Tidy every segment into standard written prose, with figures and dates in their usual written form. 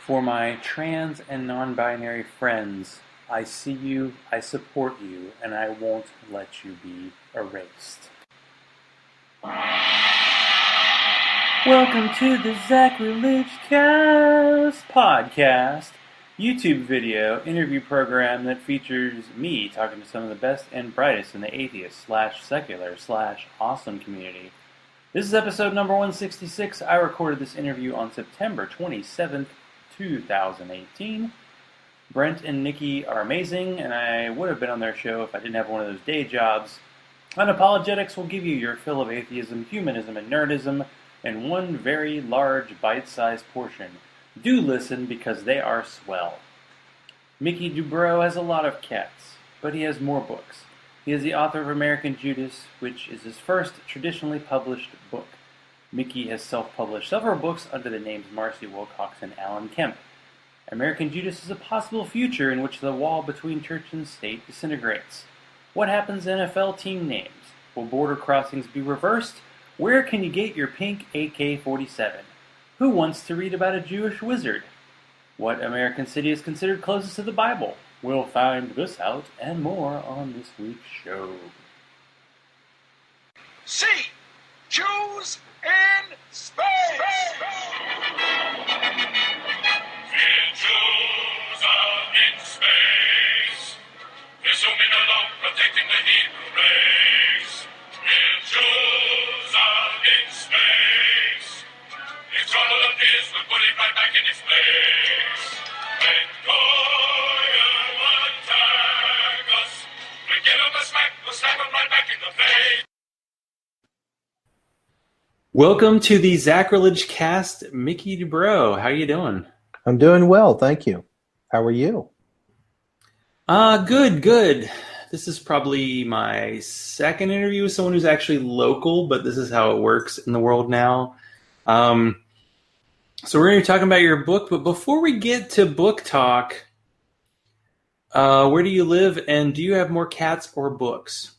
For my trans and non-binary friends, I see you, I support you, and I won't let you be erased. Welcome to the Zachrilege podcast, YouTube video interview program that features me talking to some of the best and brightest in the atheist/secular/awesome community. This is episode number 166. I recorded this interview on September 27th, 2018. Brent and Nikki are amazing, and I would have been on their show if I didn't have one of those day jobs. Unapologetics will give you your fill of atheism, humanism, and nerdism in one very large bite-sized portion. Do listen because they are swell. Mickey Dubrow has a lot of cats, but he has more books. He is the author of American Judas, which is his first traditionally published book. Mickey has self-published several books under the names Marcy Wilcox and Alan Kemp. American Judas is a possible future in which the wall between church and state disintegrates. What happens to NFL team names? Will border crossings be reversed? Where can you get your pink AK-47? Who wants to read about a Jewish wizard? What American city is considered closest to the Bible? We'll find this out and more on this week's show. C. Jews in space! Jews are in space. Assuming along, protecting the Hebrew race. Jews are in space. If trouble appears, we'll put it right back in its place. When Goyim attack us, we give them a smack, we'll stab them right back in the face. Welcome to the Zachrilege cast, Mickey Dubrow. How you doing? I'm doing well, thank you. How are you? Good. This is probably my second interview with someone who's actually local, but this is how it works in the world now. So we're going to be talking about your book, but before we get to book talk, where do you live, and do you have more cats or books?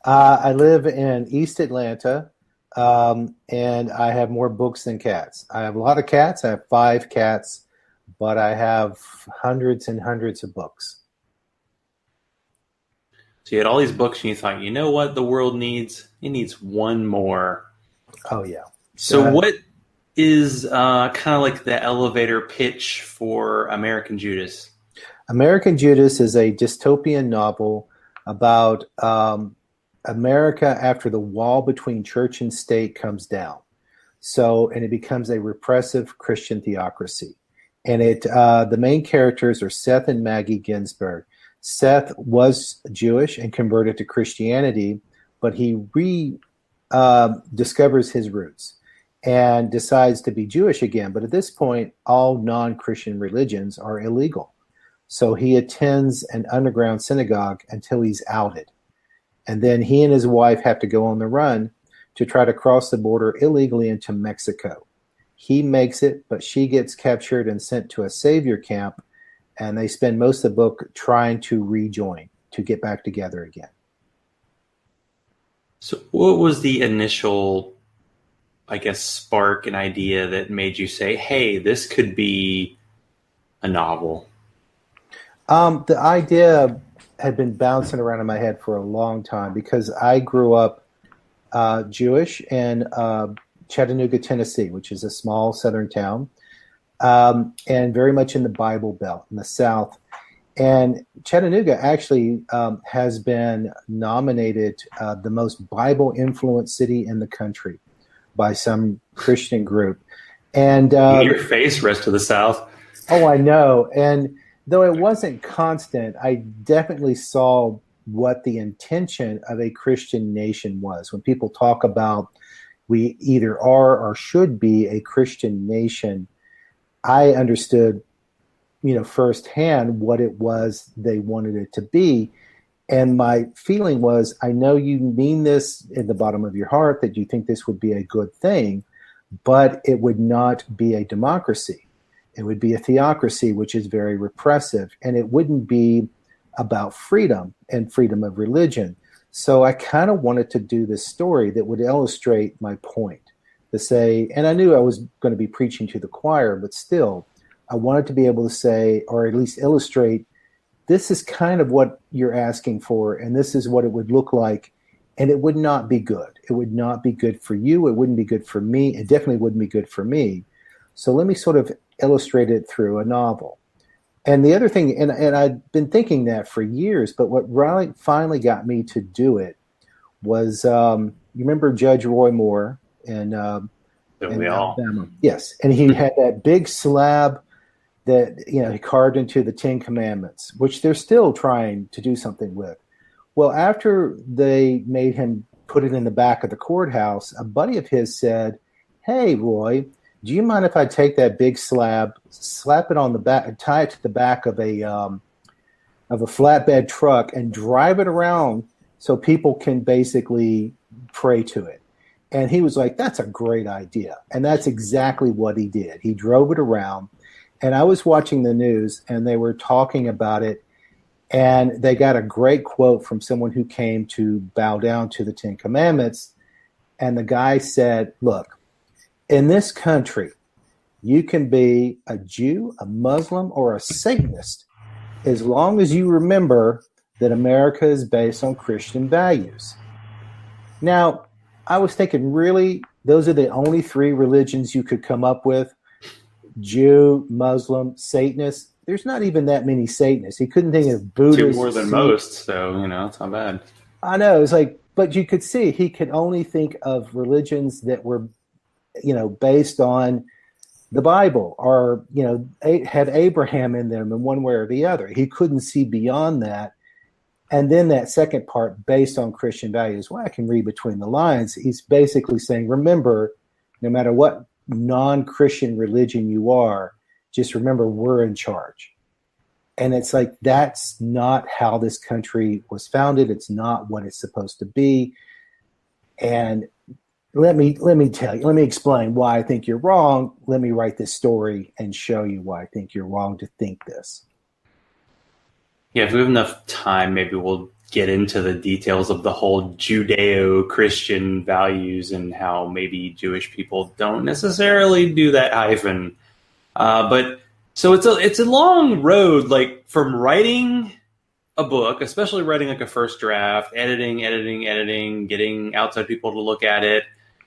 I live in East Atlanta, and I have more books than cats. I have a lot of cats. I have 5 cats, but I have hundreds and hundreds of books. So you had all these books, and you thought, you know what the world needs? It needs one more. Oh, yeah. So what is kind of like the elevator pitch for American Judas? American Judas is a dystopian novel about America after the wall between church and state comes down. And it becomes a repressive Christian theocracy. And the main characters are Seth and Maggie Ginsburg. Seth was Jewish and converted to Christianity, but he discovers his roots and decides to be Jewish again. But at this point, all non-Christian religions are illegal. So he attends an underground synagogue until he's outed. And then he and his wife have to go on the run to try to cross the border illegally into Mexico. He makes it, but she gets captured and sent to a savior camp, and they spend most of the book trying to rejoin, to get back together again. So what was the initial, I guess, spark and idea that made you say, hey, this could be a novel? The idea had been bouncing around in my head for a long time because I grew up Jewish in Chattanooga, Tennessee, which is a small southern town, and very much in the Bible Belt in the South. And Chattanooga actually has been nominated the most Bible-influenced city in the country by some Christian group. And your face, rest of the South. Oh, I know. And though it wasn't constant, I definitely saw what the intention of a Christian nation was. When people talk about we either are or should be a Christian nation, I understood, firsthand what it was they wanted it to be. And my feeling was, I know you mean this in the bottom of your heart, that you think this would be a good thing, but it would not be a democracy. It would be a theocracy, which is very repressive, and it wouldn't be about freedom and freedom of religion. So I kind of wanted to do this story that would illustrate my point, to say, and I knew I was going to be preaching to the choir, but still, I wanted to be able to say, or at least illustrate, this is kind of what you're asking for, and this is what it would look like, and it would not be good. It would not be good for you. It wouldn't be good for me. It definitely wouldn't be good for me. So let me sort of illustrate it through a novel. And the other thing, and I'd been thinking that for years, but what really finally got me to do it was, you remember Judge Roy Moore in Alabama? Yes, and he had that big slab that he carved into the Ten Commandments, which they're still trying to do something with. Well, after they made him put it in the back of the courthouse, a buddy of his said, "Hey, Roy, do you mind if I take that big slab, slap it on the back, tie it to the back of a flatbed truck, and drive it around so people can basically pray to it?" And he was like, "That's a great idea." And that's exactly what he did. He drove it around, and I was watching the news, and they were talking about it, and they got a great quote from someone who came to bow down to the Ten Commandments, and the guy said, "Look, in this country, you can be a Jew, a Muslim, or a Satanist as long as you remember that America is based on Christian values." Now, I was thinking, really, those are the only three religions you could come up with? Jew, Muslim, Satanist? There's not even that many Satanists. He couldn't think of Buddhists. Two more than most, so, it's not bad. I know. It's like, but you could see he could only think of religions that were based on the Bible or, had Abraham in them in one way or the other. He couldn't see beyond that. And then that second part, based on Christian values, well, I can read between the lines. He's basically saying, remember, no matter what non-Christian religion you are, just remember we're in charge. And it's like, that's not how this country was founded. It's not what it's supposed to be. And let me tell you, let me explain why I think you're wrong. Let me write this story and show you why I think you're wrong to think this. Yeah, if we have enough time, maybe we'll get into the details of the whole Judeo Christian values and how maybe Jewish people don't necessarily do that hyphen. But so it's a long road, like from writing a book, especially writing like a first draft, editing, getting outside people to look at it,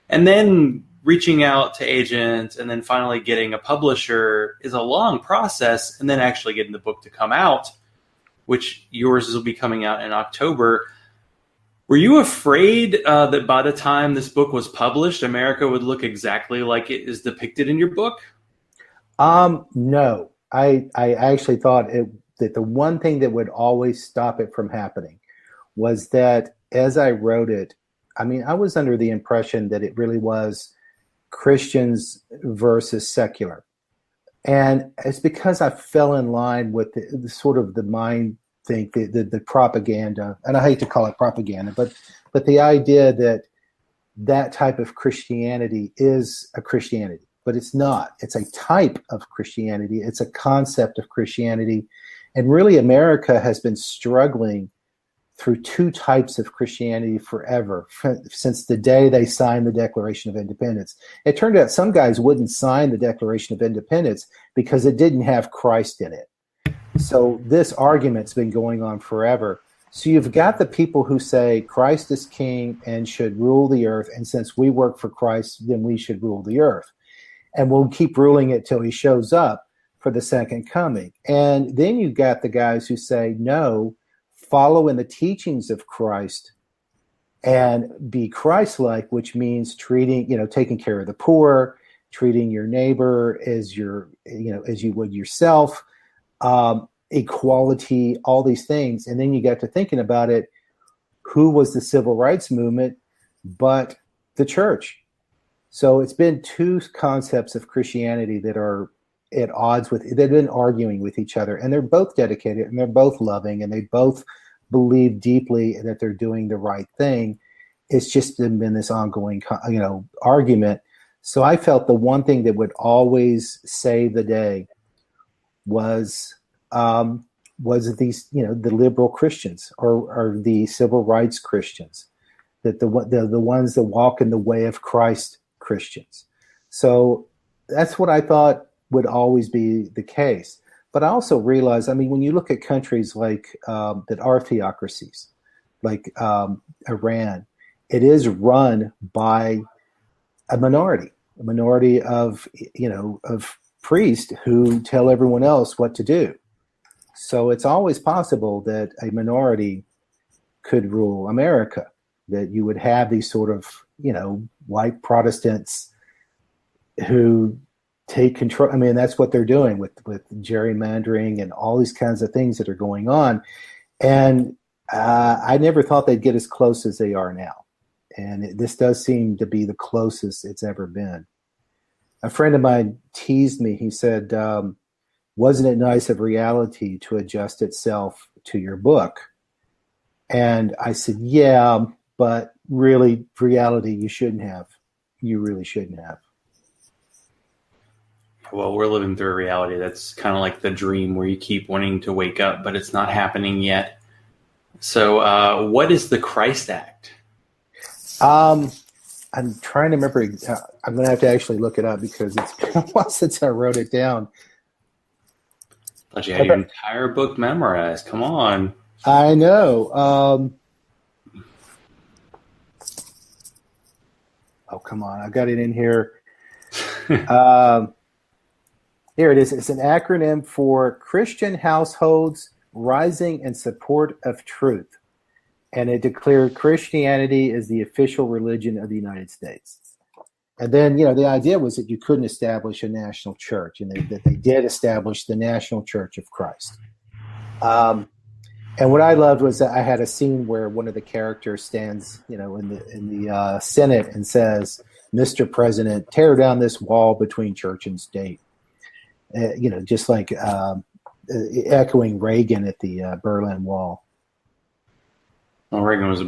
and then reaching out to agents, and then finally getting a publisher is a long process, and then actually getting the book to come out, which yours will be coming out in October. Were you afraid that by the time this book was published, America would look exactly like it is depicted in your book? No. I actually thought that the one thing that would always stop it from happening was that as I wrote it, I mean, I was under the impression that it really was Christians versus secular. And it's because I fell in line with the sort of the mind think, the propaganda, and I hate to call it propaganda, but the idea that type of Christianity is a Christianity, but it's not. It's a type of Christianity. It's a concept of Christianity. And really, America has been struggling through two types of Christianity forever, since the day they signed the Declaration of Independence. It turned out some guys wouldn't sign the Declaration of Independence because it didn't have Christ in it. So this argument's been going on forever. So you've got the people who say Christ is king and should rule the earth, and since we work for Christ, then we should rule the earth. And we'll keep ruling it till he shows up for the second coming. And then you've got the guys who say, no, follow in the teachings of Christ and be Christ-like, which means taking care of the poor, treating your neighbor as as you would yourself, equality, all these things. And then you got to thinking about it. Who was the civil rights movement but the church? So it's been two concepts of Christianity that are at odds with, they've been arguing with each other, and they're both dedicated and they're both loving and they both believe deeply that they're doing the right thing. It's just been this ongoing, argument. So I felt the one thing that would always save the day was these, the liberal Christians or the civil rights Christians, that the ones that walk in the way of Christ Christians. So that's what I thought would always be the case. But I also realized, I mean, when you look at countries like that are theocracies, like Iran, it is run by a minority of priests who tell everyone else what to do. So it's always possible that a minority could rule America, that you would have these sort of, white Protestants who take control. I mean, that's what they're doing with gerrymandering and all these kinds of things that are going on. And I never thought they'd get as close as they are now. And this does seem to be the closest it's ever been. A friend of mine teased me. He said, wasn't it nice of reality to adjust itself to your book? And I said, yeah, but really, reality, you shouldn't have. You really shouldn't have. Well, we're living through a reality that's kind of like the dream where you keep wanting to wake up, but it's not happening yet. So what is the Christ Act? I'm trying to remember. I'm going to have to actually look it up because it's been a while since I wrote it down. Thought you had your entire book memorized. Come on. I know. Oh, come on. I got it in here. Here it is. It's an acronym for Christian Households Rising in Support of Truth. And it declared Christianity as the official religion of the United States. And then, the idea was that you couldn't establish a national church, and that they did establish the National Church of Christ. And what I loved was that I had a scene where one of the characters stands, in the Senate and says, "Mr. President, tear down this wall between church and state." Just like echoing Reagan at the Berlin Wall. Well, Reagan was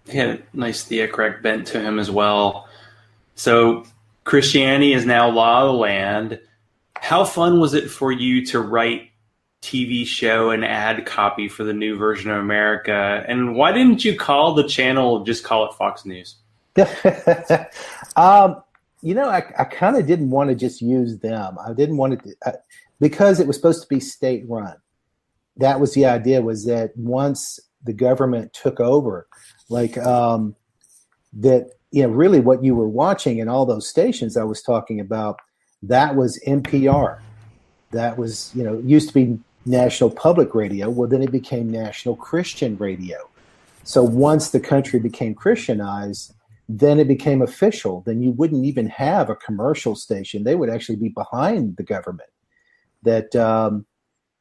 he had a nice theocratic bent to him as well. So Christianity is now law of the land. How fun was it for you to write TV show and ad copy for the new version of America? And why didn't you call the channel, just call it Fox News? I kind of didn't want to just use them. I didn't want it to, because it was supposed to be state run. That was the idea, was that once the government took over, really what you were watching in all those stations I was talking about, that was NPR. That was, used to be National Public Radio. Well, then it became National Christian Radio. So once the country became Christianized, then it became official. Then you wouldn't even have a commercial station. They would actually be behind the government. That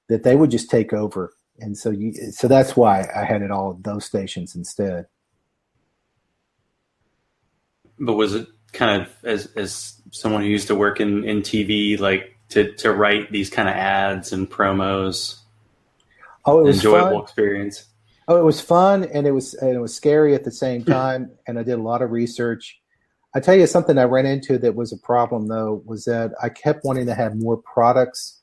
they would just take over. And so that's why I had it all those stations instead. But was it kind of, as someone who used to work in TV, like to write these kind of ads and promos? Oh, it was enjoyable fun. Experience. Oh, it was fun, and it was scary at the same time. And I did a lot of research. I tell you something I ran into that was a problem, though, was that I kept wanting to have more products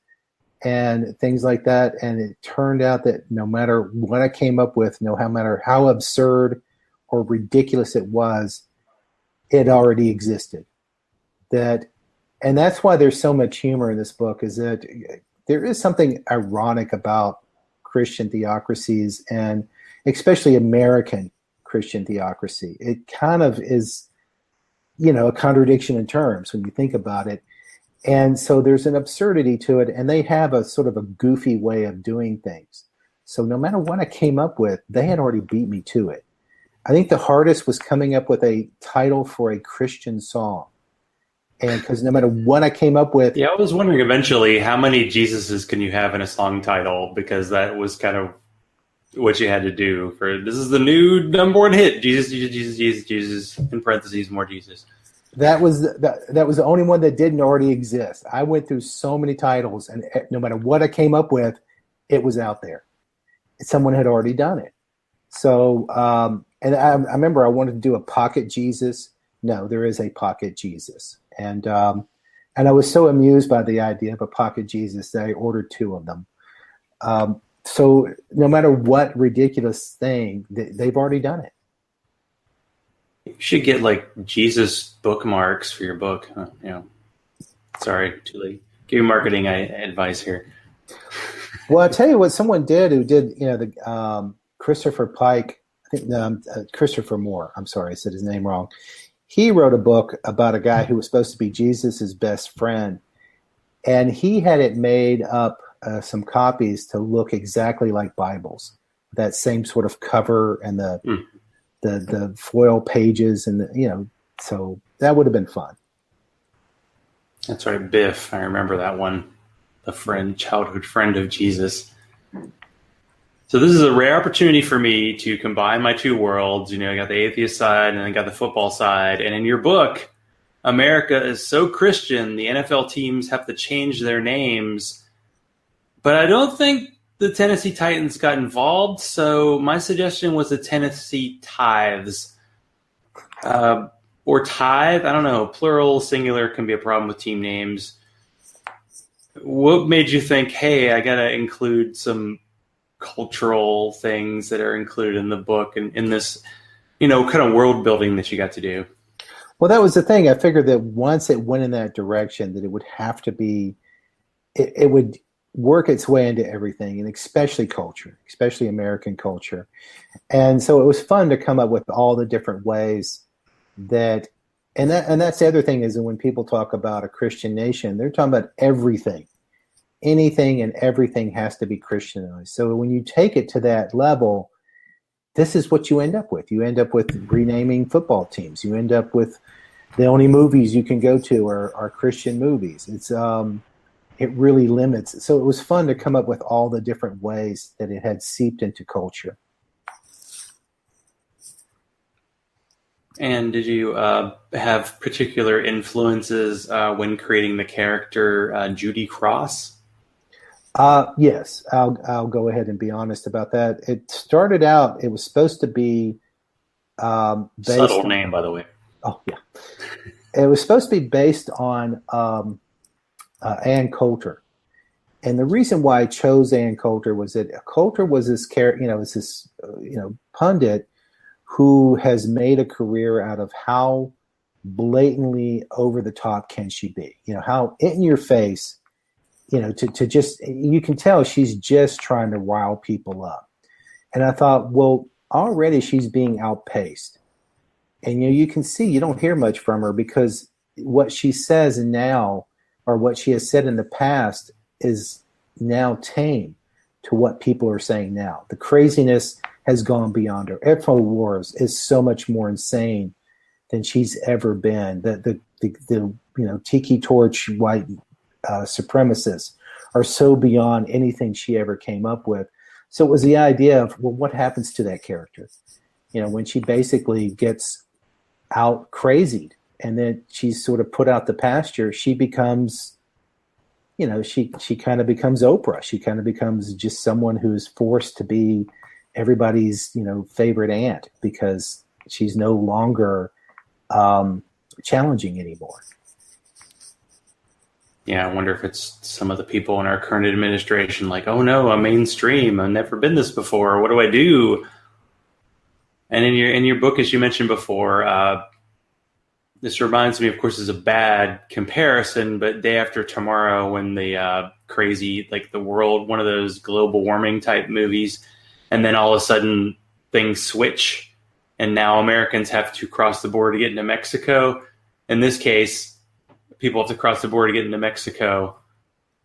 and things like that. And it turned out that no matter what I came up with, no matter how absurd or ridiculous it was, it already existed. And that's why there's so much humor in this book, is that there is something ironic about Christian theocracies, and especially American Christian theocracy. It kind of is, a contradiction in terms when you think about it. And so there's an absurdity to it, and they have a sort of a goofy way of doing things. So no matter what I came up with, they had already beat me to it. I think the hardest was coming up with a title for a Christian song. And because no matter what I came up with. Yeah, I was wondering eventually how many Jesuses can you have in a song title, because that was kind of what you had to do for this is the new number one hit. Jesus, Jesus, Jesus, Jesus, Jesus, in parentheses, more Jesus. That was the only one that didn't already exist. I went through so many titles, and no matter what I came up with, it was out there. Someone had already done it. So, and I remember I wanted to do a pocket Jesus. No, there is a pocket Jesus. And I was so amused by the idea of a pocket Jesus that I ordered 2 of them. So no matter what ridiculous thing, they've already done it. You should get like Jesus bookmarks for your book. Sorry, too late. Give you marketing advice here. Well, I'll tell you what someone did who did, the Christopher Pike, I think Christopher Moore. I'm sorry, I said his name wrong. He wrote a book about a guy who was supposed to be Jesus's best friend, and he had it made up some copies to look exactly like Bibles, that same sort of cover and the foil pages, and so that would have been fun. That's right, Biff. I remember that one. The childhood friend of Jesus. So this is a rare opportunity for me to combine my two worlds. I got the atheist side and I got the football side. And in your book, America is so Christian, the NFL teams have to change their names. But I don't think the Tennessee Titans got involved. So my suggestion was the Tennessee Tithes. Or tithe, I don't know. Plural, singular can be a problem with team names. What made you think, hey, I got to include some cultural things that are included in the book and in this, kind of world building that you got to do? Well, that was the thing. I figured that once it went in that direction, that it would have to be, it would work its way into everything, and especially culture, especially American culture. And so it was fun to come up with all the different ways that, and that's the other thing is that when people talk about a Christian nation, they're talking about everything. Anything and everything has to be Christianized. So when you take it to that level, this is what you end up with. You end up with renaming football teams. You end up with the only movies you can go to are Christian movies. It really limits. So it was fun to come up with all the different ways that it had seeped into culture. And did you have particular influences when creating the character Judy Cross? Yes, I'll go ahead and be honest about that. It started out, it was supposed to be based subtle name, by the way. Oh, yeah. It was supposed to be based on Ann Coulter. And the reason why I chose Ann Coulter was that Coulter was this pundit who has made a career out of how blatantly over the top can she be. How in your face, to just, you can tell she's just trying to rile people up. And I thought, well, already she's being outpaced. And you can see, you don't hear much from her because what she says now, or what she has said in the past, is now tame to what people are saying now. The craziness has gone beyond her. InfoWars is so much more insane than she's ever been. The tiki torch white supremacists are so beyond anything she ever came up with. So it was the idea of, well, what happens to that character? When she basically gets out crazied and then she's sort of put out the pasture, she becomes, she kind of becomes Oprah. She kind of becomes just someone who's forced to be everybody's, favorite aunt because she's no longer challenging anymore. Yeah, I wonder if it's some of the people in our current administration like, oh no, I'm mainstream. I've never been this before. What do I do? And in your book, as you mentioned before, this reminds me, of course, is a bad comparison, but Day After Tomorrow, when the crazy, like the world, one of those global warming type movies, and then all of a sudden things switch, and now Americans have to cross the border to get into Mexico. In this case, people have to cross the border to get into Mexico.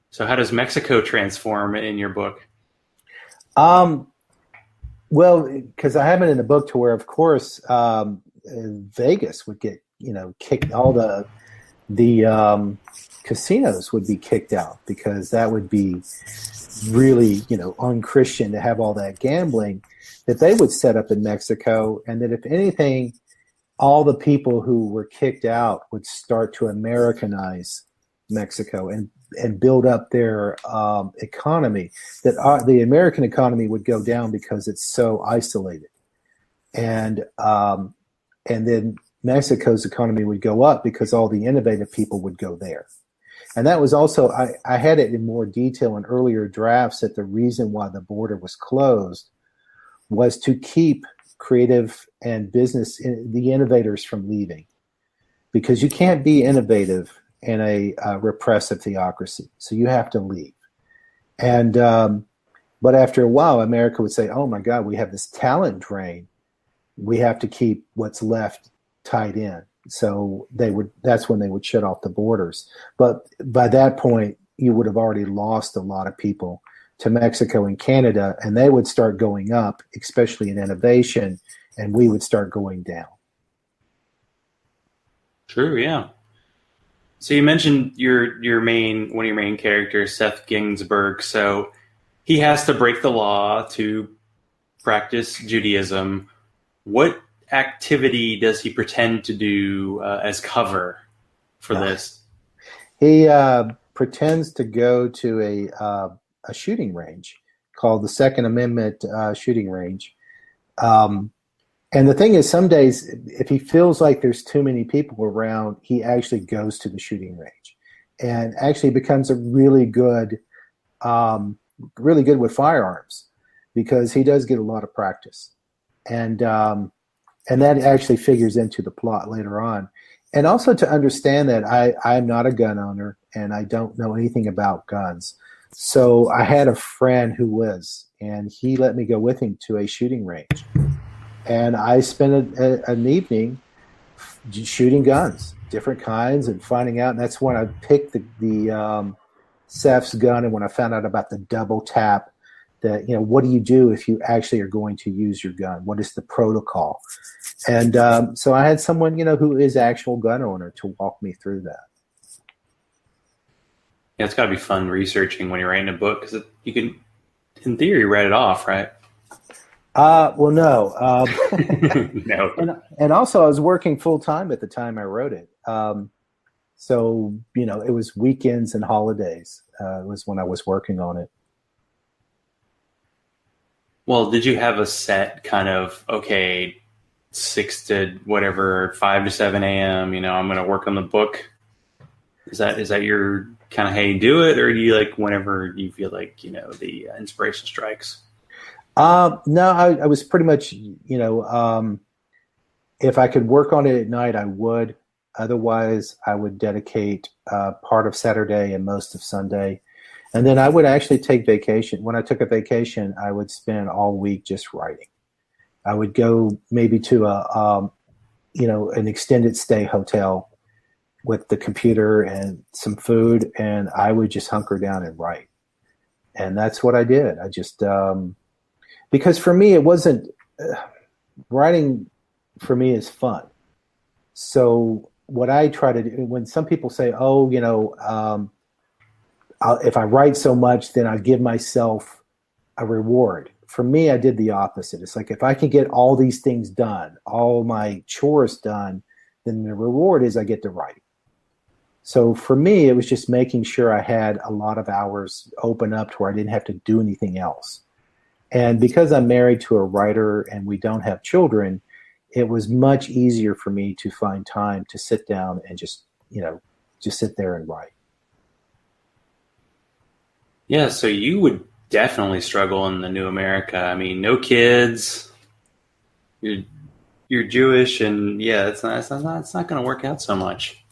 So how does Mexico transform in your book? Well, because I have it in the book to where, of course, Vegas would get, kicked. All the casinos would be kicked out because that would be really, unchristian to have all that gambling that they would set up in Mexico. And that if anything, all the people who were kicked out would start to Americanize Mexico and build up their economy. That the American economy would go down because it's so isolated, and then Mexico's economy would go up because all the innovative people would go there. And that was also, I had it in more detail in earlier drafts, that the reason why the border was closed was to keep creative and business, the innovators from leaving, because you can't be innovative in a repressive theocracy. So you have to leave. And but after a while, America would say, "Oh my God, we have this talent drain. We have to keep what's left tied in." So that's when they would shut off the borders. But by that point, you would have already lost a lot of people to Mexico and Canada, and they would start going up, especially in innovation, and we would start going down. True, yeah. So you mentioned one of your main characters, Seth Ginsburg. So he has to break the law to practice Judaism. What activity does he pretend to do as cover for this? He pretends to go to a shooting range called the Second Amendment shooting range. And the thing is, some days, if he feels like there's too many people around, he actually goes to the shooting range and actually becomes a really good with firearms, because he does get a lot of practice. And that actually figures into the plot later on. And also to understand that I'm not a gun owner and I don't know anything about guns. So I had a friend who was, and he let me go with him to a shooting range. And I spent an evening shooting guns, different kinds, and finding out. And that's when I picked the Seth's gun, and when I found out about the double tap, that, what do you do if you actually are going to use your gun? What is the protocol? And so I had someone, who is actual gun owner to walk me through that. Yeah, it's got to be fun researching when you're writing a book, because you can, in theory, write it off, right? Well, no. No. And also, I was working full time at the time I wrote it. So, it was weekends and holidays was when I was working on it. Well, did you have a set kind of, okay, 6 to whatever, 5 to 7 a.m., I'm going to work on the book? Is that your kind of how you do it, or do you like whenever you feel like, the inspiration strikes? No, I was pretty much, if I could work on it at night, I would. Otherwise, I would dedicate part of Saturday and most of Sunday. And then I would actually take vacation. When I took a vacation, I would spend all week just writing. I would go maybe to an extended stay hotel with the computer and some food, and I would just hunker down and write. And that's what I did. I just... because for me, it wasn't writing. For me, is fun. So what I try to do, when some people say, "Oh, if I write so much, then I give myself a reward." For me, I did the opposite. It's like, if I can get all these things done, all my chores done, then the reward is I get to write. So for me, it was just making sure I had a lot of hours open up to where I didn't have to do anything else. And because I'm married to a writer and we don't have children, it was much easier for me to find time to sit down and just sit there and write. Yeah, so you would definitely struggle in the new America. I mean, no kids, you're Jewish, and yeah, it's not going to work out so much.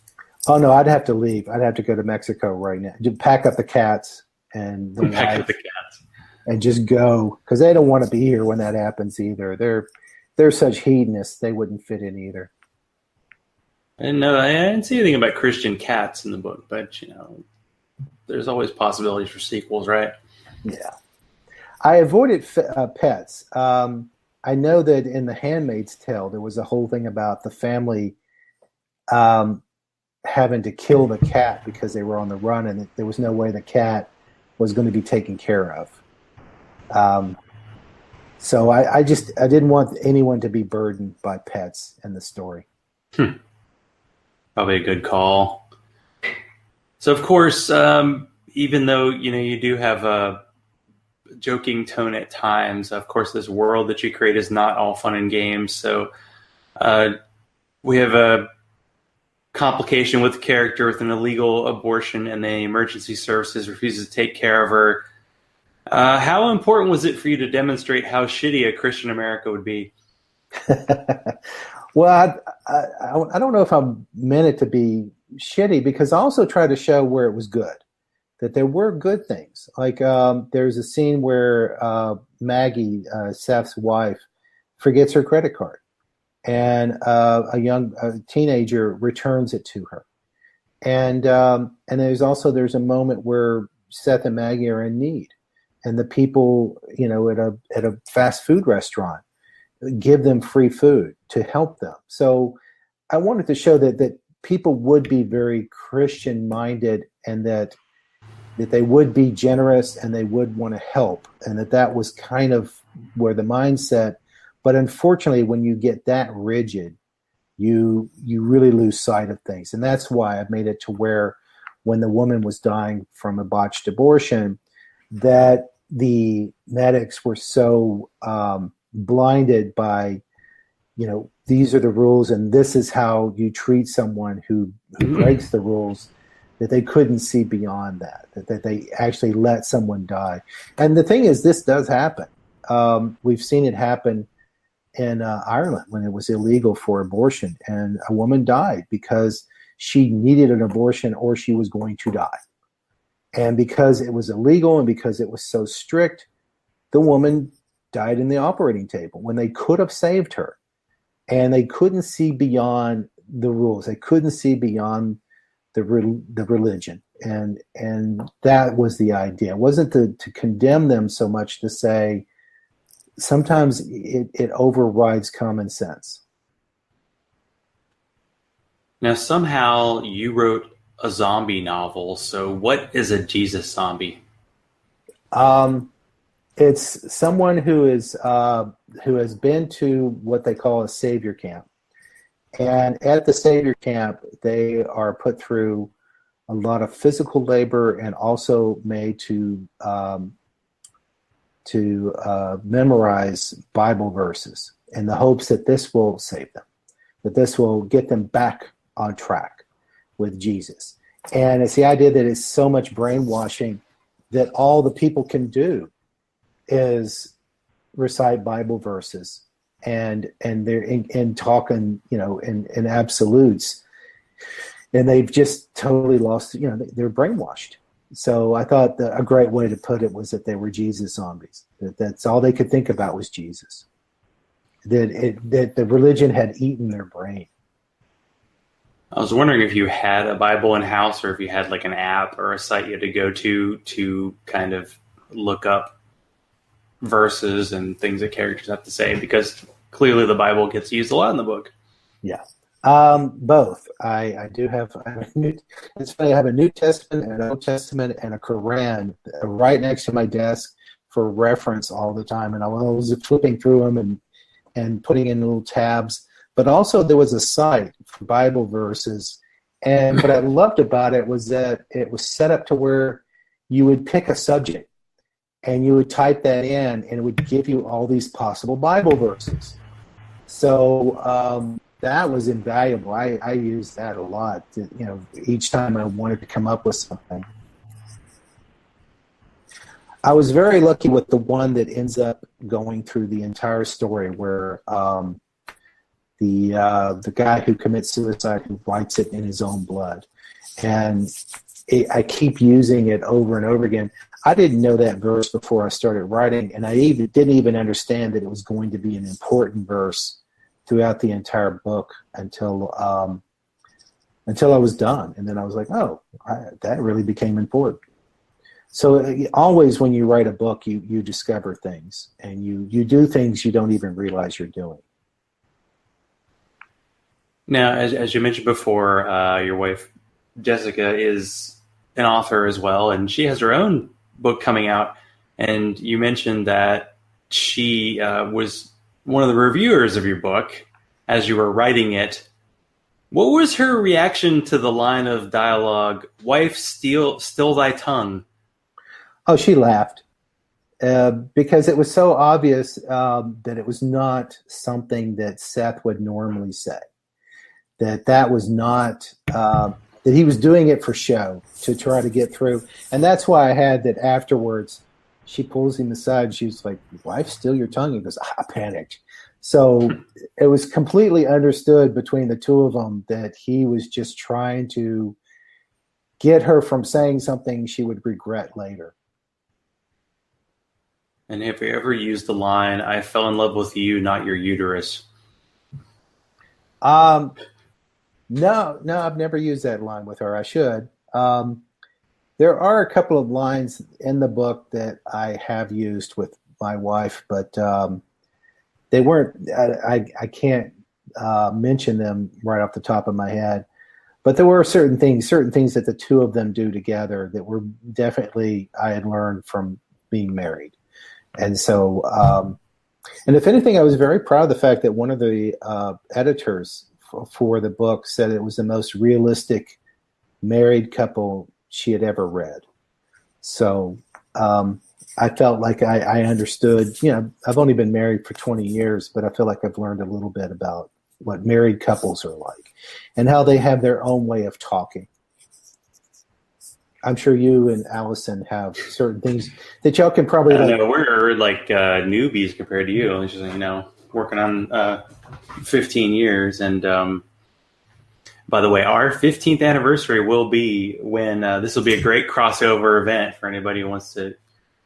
Oh no, I'd have to leave. I'd have to go to Mexico right now. Just pack up the cats and the wife. And just go, because they don't want to be here when that happens either. They're such hedonists; they wouldn't fit in either. And no, I didn't see anything about Christian cats in the book, but there's always possibilities for sequels, right? Yeah, I avoided pets. I know that in The Handmaid's Tale there was a whole thing about the family having to kill the cat because they were on the run, and there was no way the cat was going to be taken care of. So I didn't want anyone to be burdened by pets in the story. Probably a good call. So of course, even though, you do have a joking tone at times, of course, this world that you create is not all fun and games. So, we have a complication with the character with an illegal abortion, and the emergency services refuses to take care of her. How important was it for you to demonstrate how shitty a Christian America would be? Well, I don't know if I meant it to be shitty, because I also tried to show where it was good, that there were good things. Like there's a scene where Maggie, Seth's wife, forgets her credit card, and a teenager returns it to her. And there's a moment where Seth and Maggie are in need, and the people, at a fast food restaurant give them free food to help them. So I wanted to show that people would be very Christian minded, and that they would be generous and they would want to help, and that was kind of where the mindset. But unfortunately, when you get that rigid, you really lose sight of things. And that's why I've made it to where when the woman was dying from a botched abortion, that the medics were so blinded by, these are the rules and this is how you treat someone who breaks the rules, that they couldn't see beyond that they actually let someone die. And the thing is, this does happen. We've seen it happen in Ireland when it was illegal for abortion, and a woman died because she needed an abortion or she was going to die. And because it was illegal and because it was so strict, the woman died in the operating table when they could have saved her. And they couldn't see beyond the rules. They couldn't see beyond the religion. And that was the idea. It wasn't to condemn them so much, to say sometimes it overrides common sense. Now, somehow you wrote a zombie novel. So what is a Jesus zombie? It's someone who has been to what they call a savior camp. And at the savior camp, they are put through a lot of physical labor and also made to memorize Bible verses in the hopes that this will save them, that this will get them back on track with Jesus. And it's the idea that it's so much brainwashing that all the people can do is recite Bible verses and they're in talking, in absolutes, and they've just totally lost, they're brainwashed. So I thought that a great way to put it was that they were Jesus zombies. That's all they could think about was Jesus. That the religion had eaten their brain. I was wondering if you had a Bible in house, or if you had like an app or a site you had to go to kind of look up verses and things that characters have to say, because clearly the Bible gets used a lot in the book. Yeah. Both. I do have. It's funny. I have a New Testament and an Old Testament and a Quran right next to my desk for reference all the time, and I was flipping through them and putting in little tabs. But also there was a site for Bible verses, and what I loved about it was that it was set up to where you would pick a subject and you would type that in, and it would give you all these possible Bible verses. So that was invaluable. I used that a lot. Each time I wanted to come up with something. I was very lucky with the one that ends up going through the entire story, where the guy who commits suicide, who writes it in his own blood, and I keep using it over and over again. I didn't know that verse before I started writing, and I didn't even understand that it was going to be an important verse throughout the entire book until I was done. And then I was like, that really became important. So always when you write a book, you discover things, and you do things you don't even realize you're doing. Now, as you mentioned before, your wife, Jessica, is an author as well, and she has her own book coming out. And you mentioned that she was one of the reviewers of your book as you were writing it. What was her reaction to the line of dialogue, "Wife, still thy tongue"? Oh, she laughed because it was so obvious that it was not something that Seth would normally say. That was not, that he was doing it for show, to try to get through. And that's why I had that afterwards. She pulls him aside. She's like, "Wife, still your tongue?" He goes, "I panicked." So it was completely understood between the two of them that he was just trying to get her from saying something she would regret later. And have you ever used the line, "I fell in love with you, not your uterus"? No, I've never used that line with her. I should. There are a couple of lines in the book that I have used with my wife, but they weren't. I can't mention them right off the top of my head. But there were certain things that the two of them do together that were definitely I had learned from being married. And so, and if anything, I was very proud of the fact that one of the editors for the book said it was the most realistic married couple she had ever read. So I felt like I understood, I've only been married for 20 years, but I feel like I've learned a little bit about what married couples are like and how they have their own way of talking. I'm sure you and Allison have certain things that y'all can probably. I know we're like newbies compared to you. It's just, working on 15 years. And by the way, our 15th anniversary will be when this will be a great crossover event for anybody who wants to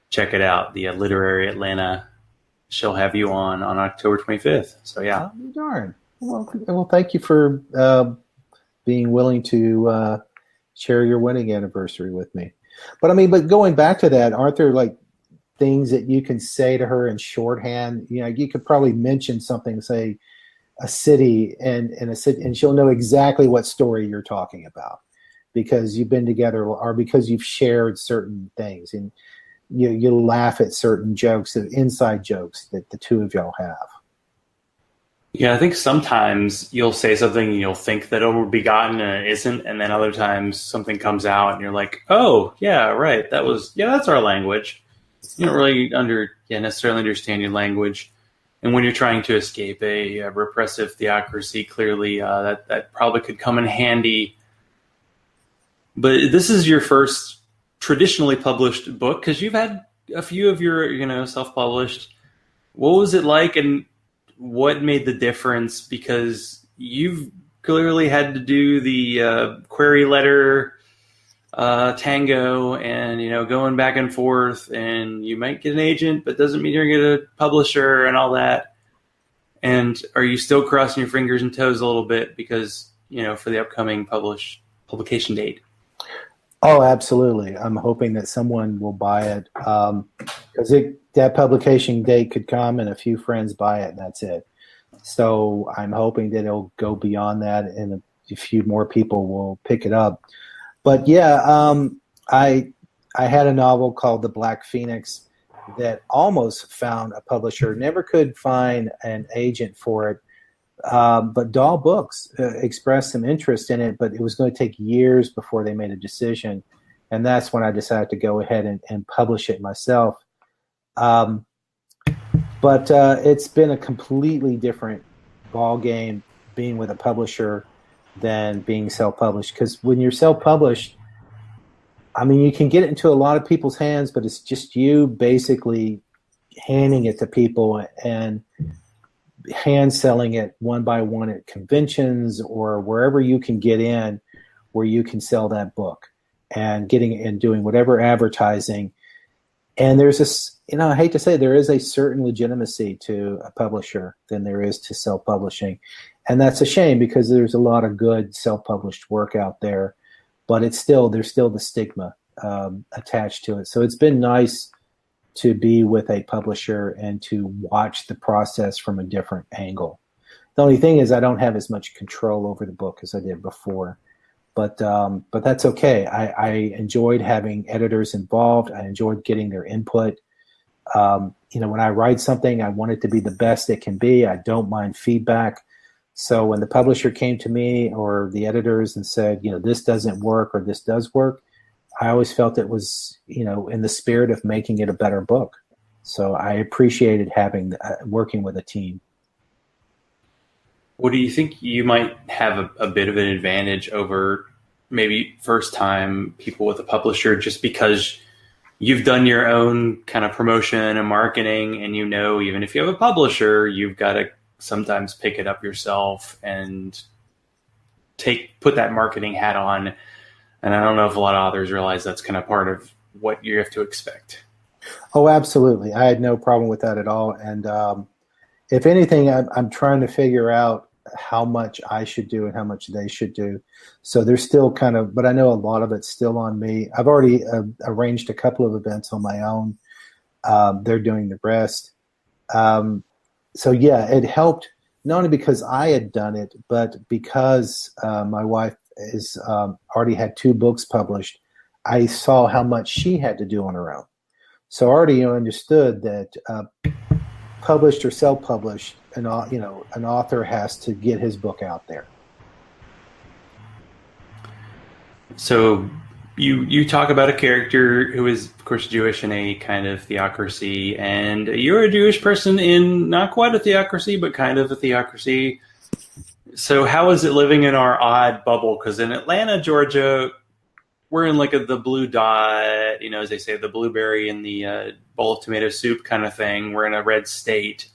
check it out. The Literary Atlanta, she'll have you on October 25th. So yeah. Oh, darn. Well, thank you for being willing to share your wedding anniversary with me. But going back to that, aren't there like things that you can say to her in shorthand? You could probably mention something, say a city and she'll know exactly what story you're talking about because you've been together or because you've shared certain things, and you'll laugh at certain jokes, inside jokes that the two of y'all have. Yeah, I think sometimes you'll say something and you'll think that it will be gotten and it isn't, and then other times something comes out and you're like, oh, yeah, right, that's our language. You don't really necessarily understand your language. And when you're trying to escape a repressive theocracy, clearly that probably could come in handy. But this is your first traditionally published book, because you've had a few of your, self-published. What was it like, and what made the difference? Because you've clearly had to do the query letter tango and, going back and forth, and you might get an agent, but doesn't mean you're going to get a publisher and all that. And are you still crossing your fingers and toes a little bit because, for the upcoming publication date? Oh, absolutely. I'm hoping that someone will buy it because that publication date could come and a few friends buy it and that's it. So I'm hoping that it'll go beyond that and a few more people will pick it up. But yeah, I had a novel called The Black Phoenix that almost found a publisher, never could find an agent for it. But Dahl Books expressed some interest in it, but it was going to take years before they made a decision. And that's when I decided to go ahead and publish it myself. But it's been a completely different ball game being with a publisher than being self-published. Because when you're self-published, you can get it into a lot of people's hands, but it's just you basically handing it to people and hand selling it one by one at conventions or wherever you can get in where you can sell that book and doing whatever advertising. And there's this, I hate to say, there is a certain legitimacy to a publisher than there is to self-publishing. And that's a shame because there's a lot of good self-published work out there, but there's still the stigma attached to it. So it's been nice to be with a publisher and to watch the process from a different angle. The only thing is I don't have as much control over the book as I did before, but that's okay. I enjoyed having editors involved. I enjoyed getting their input. When I write something, I want it to be the best it can be. I don't mind feedback. So when the publisher came to me or the editors and said, this doesn't work or this does work, I always felt it was, in the spirit of making it a better book. So I appreciated working with a team. Well, do you think you might have a bit of an advantage over maybe first-time people with a publisher just because you've done your own kind of promotion and marketing and even if you have a publisher, you've got to sometimes pick it up yourself and put that marketing hat on. And I don't know if a lot of authors realize that's kind of part of what you have to expect. Oh, absolutely. I had no problem with that at all. And if anything, I'm trying to figure out how much I should do and how much they should do. So there's still but I know a lot of it's still on me. I've already arranged a couple of events on my own. They're doing the rest. So yeah, it helped not only because I had done it, but because my wife is already had 2 books published. I saw how much she had to do on her own. So I already understood that published or self-published, an author has to get his book out there. So you talk about a character who is, of course, Jewish in a kind of theocracy, and you're a Jewish person in not quite a theocracy, but kind of a theocracy. So how is it living in our odd bubble? Because in Atlanta, Georgia, we're in like the blue dot, as they say, the blueberry in the bowl of tomato soup kind of thing. We're in a red state.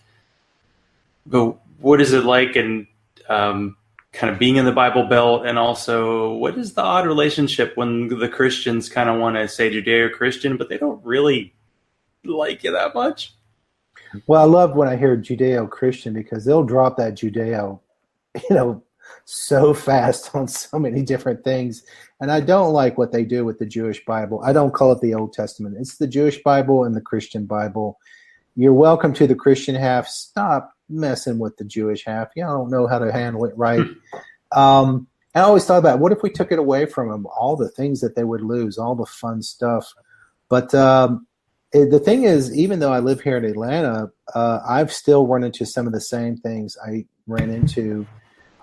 But what is it like in kind of being in the Bible Belt? And also, what is the odd relationship when the Christians kind of want to say Judeo Christian, but they don't really like you that much? Well, I love when I hear Judeo Christian because they'll drop that Judeo, so fast on so many different things. And I don't like what they do with the Jewish Bible. I don't call it the Old Testament. It's the Jewish Bible and the Christian Bible. You're welcome to the Christian half. Stop messing with the Jewish half. You don't know how to handle it right. I always thought about, what if we took it away from them, all the things that they would lose, all the fun stuff. But the thing is, even though I live here in Atlanta, I've still run into some of the same things I ran into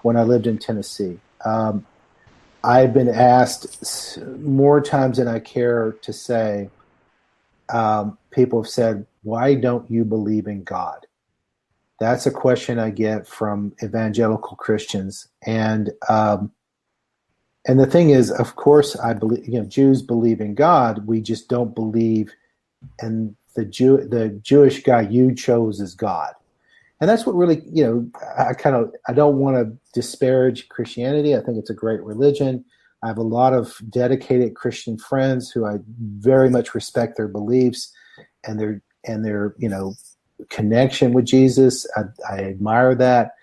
when I lived in Tennessee. I've been asked more times than I care to say, people have said, why don't you believe in God? That's a question I get from evangelical Christians. And the thing is, of course, I believe, Jews believe in God. We just don't believe in the Jewish guy you chose as God. And that's what really, I don't want to disparage Christianity. I think it's a great religion. I have a lot of dedicated Christian friends who I very much respect their beliefs and their connection with Jesus. I admire that.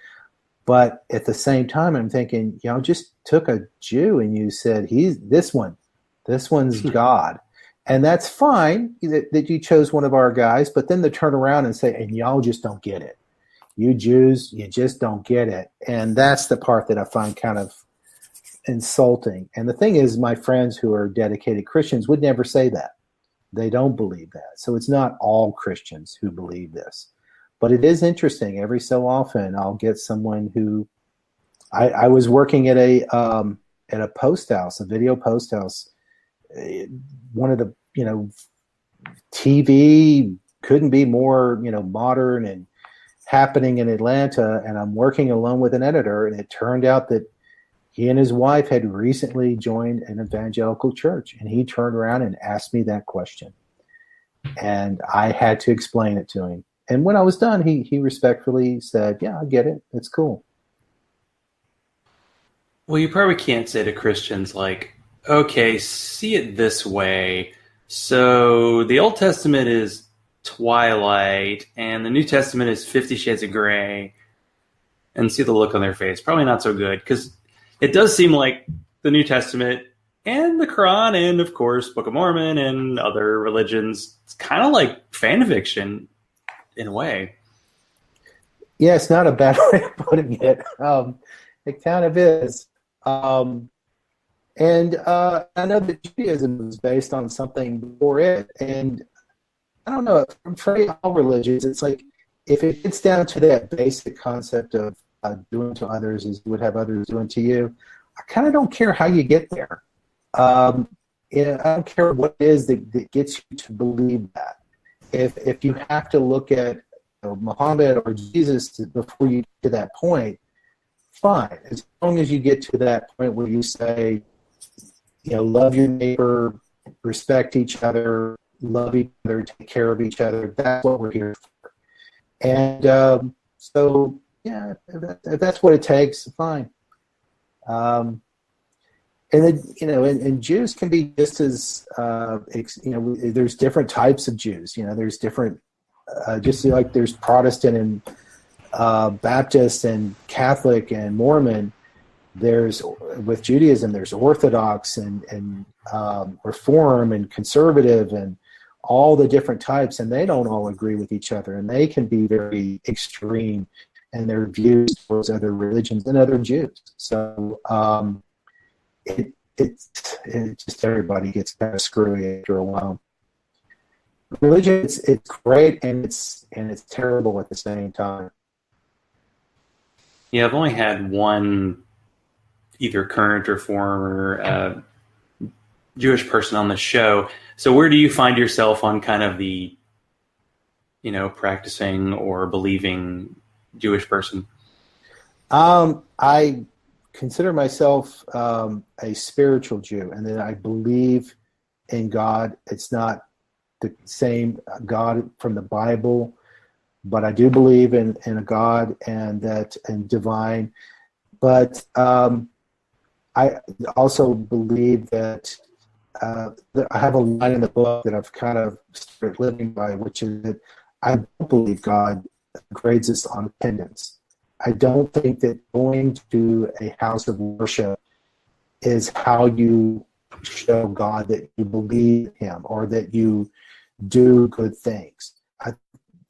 But at the same time, I'm thinking, just took a Jew and you said, this one's God. And that's fine that you chose one of our guys, but then to turn around and say, and y'all just don't get it. You Jews, you just don't get it. And that's the part that I find kind of insulting. And the thing is, my friends who are dedicated Christians would never say that. They don't believe that. So it's not all Christians who believe this. But it is interesting. Every so often, I'll get someone who I was working at a post house, a video post house. One of the TV couldn't be more modern and happening in Atlanta, and I'm working alone with an editor, and it turned out that he and his wife had recently joined an evangelical church, and he turned around and asked me that question, and I had to explain it to him. And when I was done, he respectfully said, yeah, I get it. It's cool. Well, you probably can't say to Christians like, okay, see it this way. So the Old Testament is Twilight, and the New Testament is 50 Shades of Grey, and see the look on their face. Probably not so good, because it does seem like the New Testament and the Quran and, of course, Book of Mormon and other religions, it's kind of like fan fiction in a way. Yeah, it's not a bad way of putting it. It kind of is. And I know that Judaism was based on something before it, and I don't know, for all religions, it's like, if it gets down to that basic concept of doing to others as you would have others doing to you, I kind of don't care how you get there. I don't care what it is that gets you to believe that. If you have to look at Muhammad or Jesus before you get to that point, fine. As long as you get to that point where you say, love your neighbor, respect each other, love each other, take care of each other. That's what we're here for. And so, yeah, if that's what it takes, fine. And then, and Jews can be just as, there's different types of Jews. There's different, just like there's Protestant and Baptist and Catholic and Mormon. There's, with Judaism, there's Orthodox and Reform and Conservative and all the different types, and they don't all agree with each other, and they can be very extreme in their views towards other religions and other Jews. So it just everybody gets kind of screwy after a while. Religion, it's great and it's terrible at the same time. Yeah, I've only had one either current or former Jewish person on the show. So where do you find yourself on kind of the, practicing or believing Jewish person? I consider myself a spiritual Jew, and that I believe in God. It's not the same God from the Bible, but I do believe in a God and divine. But I also believe that I have a line in the book that I've kind of started living by, which is that I don't believe God grades us on attendance. I don't think that going to a house of worship is how you show God that you believe Him or that you do good things.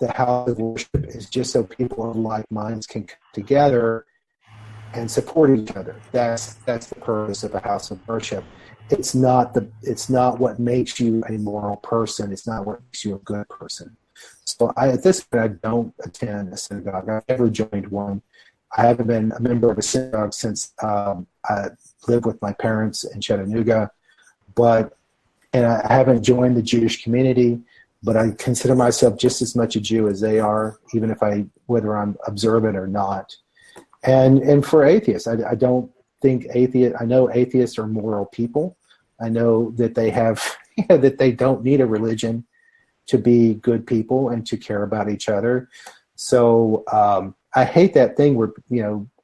The house of worship is just so people of like minds can come together and support each other. That's the purpose of a house of worship. It's not what makes you a moral person. It's not what makes you a good person. So at this point, I don't attend a synagogue. I've never joined one. I haven't been a member of a synagogue since I lived with my parents in Chattanooga, and I haven't joined the Jewish community, but I consider myself just as much a Jew as they are, even whether I'm observant or not. And for atheists, I don't think I know atheists are moral people. I know that they have, that they don't need a religion to be good people and to care about each other. So I hate that thing where,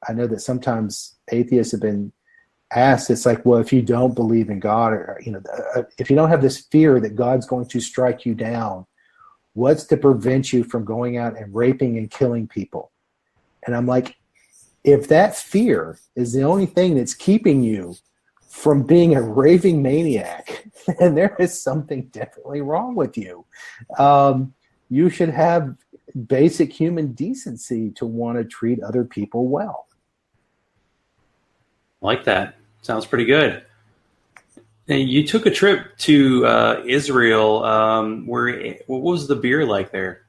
I know that sometimes atheists have been asked, it's like, well, if you don't believe in God, or, if you don't have this fear that God's going to strike you down, what's to prevent you from going out and raping and killing people? And I'm like, if that fear is the only thing that's keeping you from being a raving maniac, then there is something definitely wrong with you. You should have basic human decency to want to treat other people well. I like that. Sounds pretty good. You took a trip to Israel. What was the beer like there?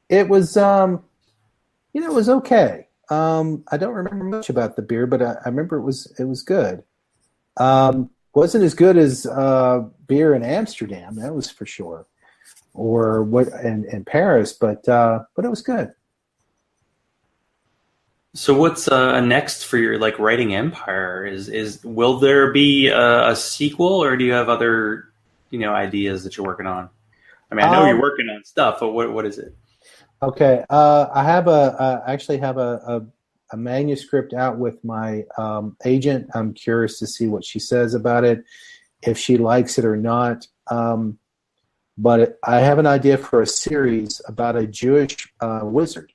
It was, it was okay. I don't remember much about the beer, but I remember it was good. Wasn't as good as beer in Amsterdam, that was for sure, or what in Paris, but it was good. So what's next for your writing empire? Will there be a sequel, or do you have other ideas that you're working on? I mean, I know you're working on stuff, but what is it? Okay, I actually have a manuscript out with my agent. I'm curious to see what she says about it, if she likes it or not. But I have an idea for a series about a Jewish wizard,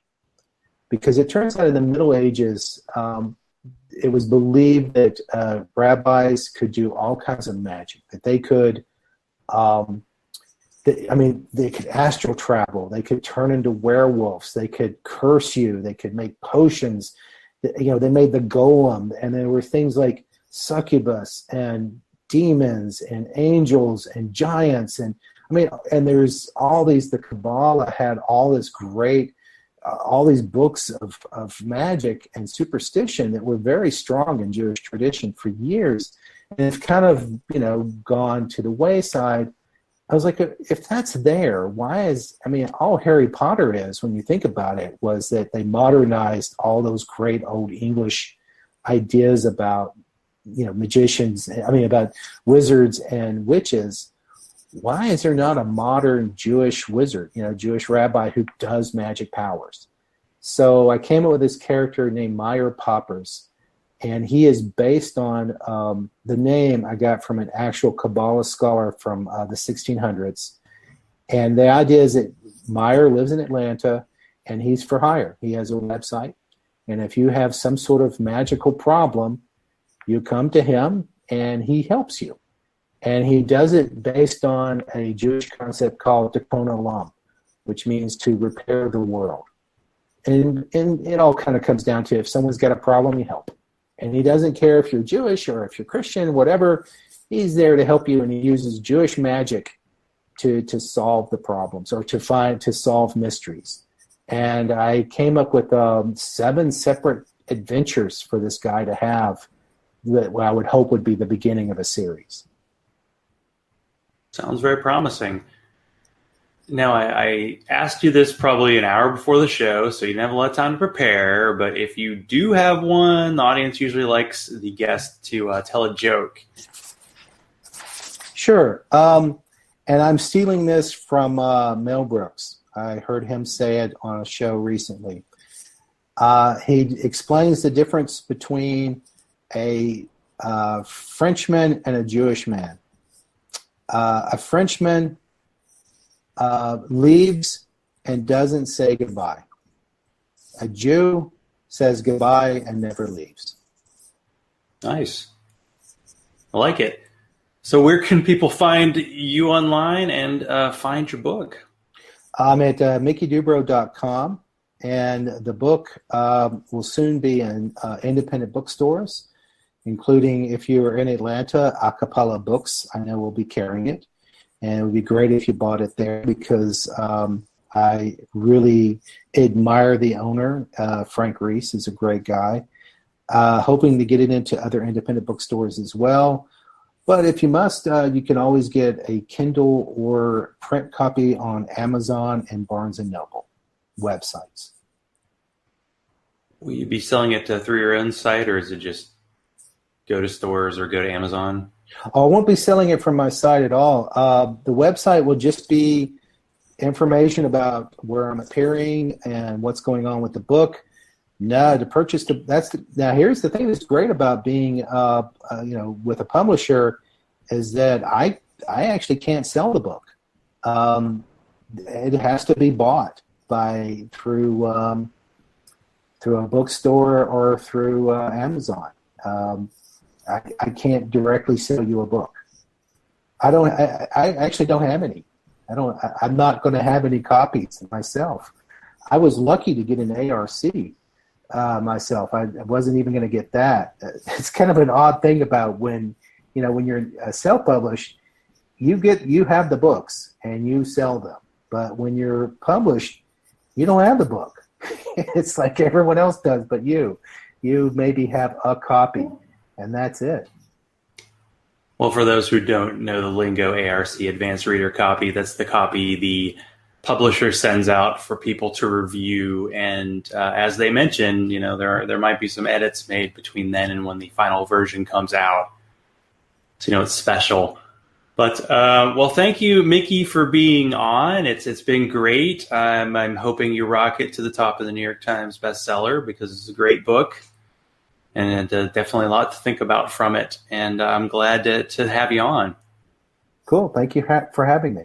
because it turns out in the Middle Ages, it was believed that rabbis could do all kinds of magic, that they could. They could astral travel. They could turn into werewolves. They could curse you. They could make potions. They made the golem, and there were things like succubus and demons and angels and giants, and there's all these. The Kabbalah had all this great, all these books of magic and superstition that were very strong in Jewish tradition for years, and it's kind of gone to the wayside. I was like, if that's there, all Harry Potter is, when you think about it, was that they modernized all those great old English ideas about, magicians, about wizards and witches. Why is there not a modern Jewish wizard, Jewish rabbi who does magic powers? So I came up with this character named Meyer Poppers, and he is based on the name I got from an actual Kabbalah scholar from the 1600s. And the idea is that Meyer lives in Atlanta, and he's for hire. He has a website, and if you have some sort of magical problem, you come to him, and he helps you. And he does it based on a Jewish concept called tikkun olam, which means to repair the world. And it all kind of comes down to if someone's got a problem, you help. And he doesn't care if you're Jewish or if you're Christian, whatever. He's there to help you, and he uses Jewish magic to solve the problems or to solve mysteries. And I came up with 7 separate adventures for this guy to have that I would hope would be the beginning of a series. Sounds very promising. Now, I asked you this probably an hour before the show, so you didn't have a lot of time to prepare. But if you do have one, the audience usually likes the guest to tell a joke. Sure. And I'm stealing this from Mel Brooks. I heard him say it on a show recently. He explains the difference between a Frenchman and a Jewish man. A Frenchman leaves and doesn't say goodbye. A Jew says goodbye and never leaves. Nice. I like it. So where can people find you online and find your book? I'm at MickeyDubrow.com, and the book will soon be in independent bookstores, including, if you're in Atlanta, Acapella Books, I know will be carrying it. And it would be great if you bought it there because I really admire the owner. Frank Reese is a great guy. Hoping to get it into other independent bookstores as well. But if you must, you can always get a Kindle or print copy on Amazon and Barnes & Noble websites. Will you be selling it through your own site, or is it just go to stores or go to Amazon? I won't be selling it from my site at all. The website will just be information about where I'm appearing and what's going on with the book. No, to purchase now here's the thing that's great about being with a publisher is that I actually can't sell the book. It has to be bought through a bookstore or through Amazon. I can't directly sell you a book. I actually don't have any. I'm not going to have any copies myself. I was lucky to get an ARC myself. I wasn't even going to get that. It's kind of an odd thing about when you're self-published, you have the books and you sell them. But when you're published, you don't have the book. It's like everyone else does, but you maybe have a copy. And that's it. Well, for those who don't know the lingo, ARC, Advanced Reader Copy, that's the copy the publisher sends out for people to review. And as they mentioned, there might be some edits made between then and when the final version comes out. So, it's special. But, well, thank you, Mickey, for being on. It's been great. I'm hoping you rock it to the top of the New York Times bestseller because it's a great book. And definitely a lot to think about from it. And I'm glad to have you on. Cool. Thank you for having me.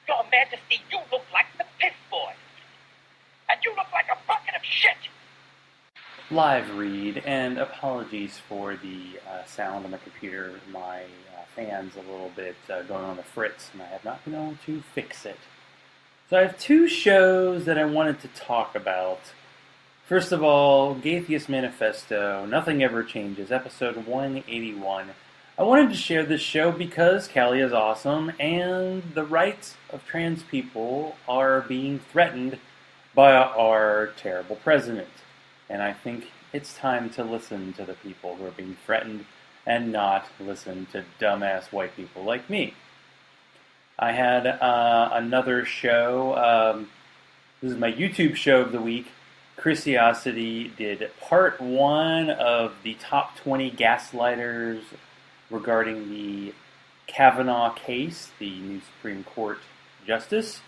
Your Majesty, you look like the piss boy. And you look like a bucket of shit. Live read, and apologies for the sound on the computer. My fan's a little bit going on the fritz, and I have not been able to fix it. So I have 2 shows that I wanted to talk about. First of all, Gaytheist Manifesto, Nothing Ever Changes, episode 181. I wanted to share this show because Callie is awesome, and the rights of trans people are being threatened by our terrible president. And I think it's time to listen to the people who are being threatened and not listen to dumbass white people like me. I had another show. This is my YouTube show of the week. Chrisiousity did part 1 of the top 20 gaslighters regarding the Kavanaugh case, the new Supreme Court justice.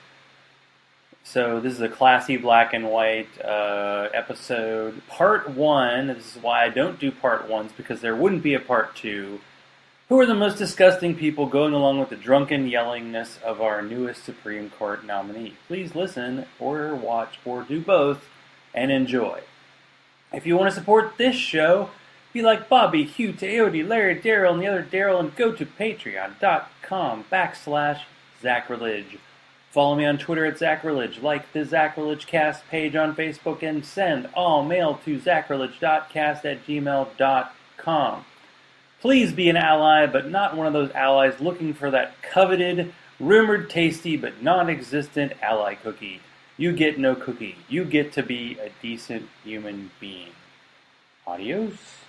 So this is a classy black and white episode. Part 1, this is why I don't do part 1s, because there wouldn't be a part 2. Who are the most disgusting people going along with the drunken yellingness of our newest Supreme Court nominee? Please listen, or watch, or do both, and enjoy. If you want to support this show, be like Bobby, Hugh, Teody, Larry, Daryl, and the other Daryl, and go to patreon.com/Zachrilege. Follow me on Twitter at Zachrilege, like the Zachrilege Cast page on Facebook, and send all mail to zachrilege.cast@gmail.com. Please be an ally, but not one of those allies looking for that coveted, rumored tasty, but non-existent ally cookie. You get no cookie. You get to be a decent human being. Adios.